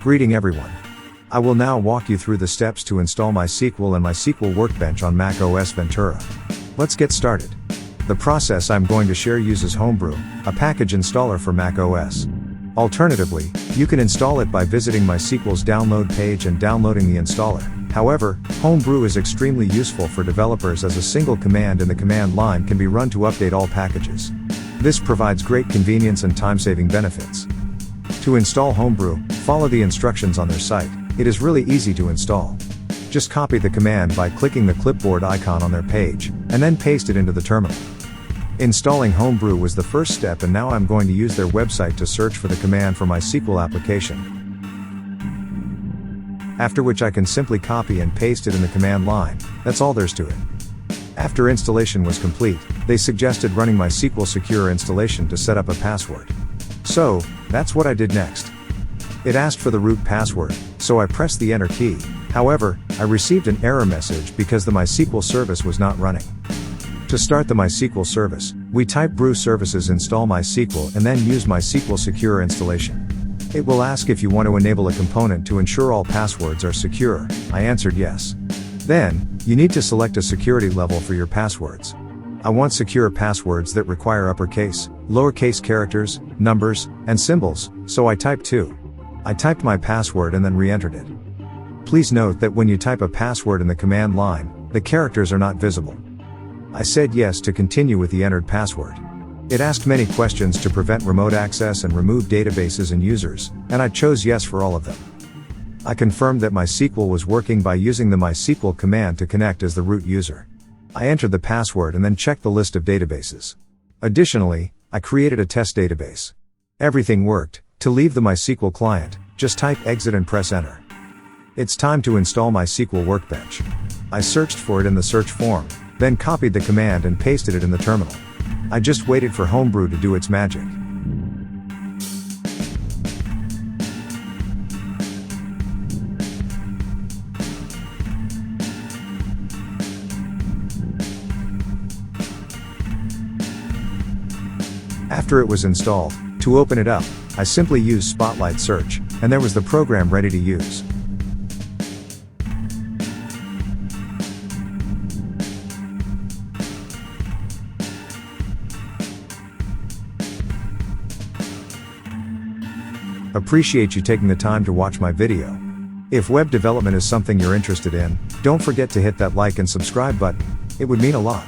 Greeting everyone. I will now walk you through the steps to install Mysql and Mysql Workbench on Mac OS Ventura. Let's get started. The process I'm going to share uses Homebrew, a package installer for Mac OS. Alternatively, you can install it by visiting Mysql's download page and downloading the installer. However, Homebrew is extremely useful for developers as a single command in the command line can be run to update all packages. This provides great convenience and time-saving benefits. To install Homebrew, follow the instructions on their site. It is really easy to install. Just copy the command by clicking the clipboard icon on their page, and then paste it into the terminal. Installing Homebrew was the first step, and now I'm going to use their website to search for the command for my SQL application. After which I can simply copy and paste it in the command line. That's all there's to it. After installation was complete, they suggested running Mysql secure installation to set up a password. So, that's what I did next. It asked for the root password, so I pressed the enter key. However, I received an error message because the Mysql service was not running. To start the Mysql service, we type brew services install Mysql and then use Mysql secure installation. It will ask if you want to enable a component to ensure all passwords are secure. I answered yes. Then, you need to select a security level for your passwords. I want secure passwords that require uppercase, lowercase characters, numbers, and symbols, so I typed 2. I typed my password and then re-entered it. Please note that when you type a password in the command line, the characters are not visible. I said yes to continue with the entered password. It asked many questions to prevent remote access and remove databases and users, and I chose yes for all of them. I confirmed that Mysql was working by using the Mysql command to connect as the root user. I entered the password and then checked the list of databases. Additionally, I created a test database. Everything worked. To leave the Mysql client, just type exit and press enter. It's time to install Mysql Workbench. I searched for it in the search form, then copied the command and pasted it in the terminal. I just waited for Homebrew to do its magic. After it was installed, to open it up, I simply used Spotlight Search, and there was the program ready to use. Appreciate you taking the time to watch my video. If web development is something you're interested in, don't forget to hit that like and subscribe button. It would mean a lot.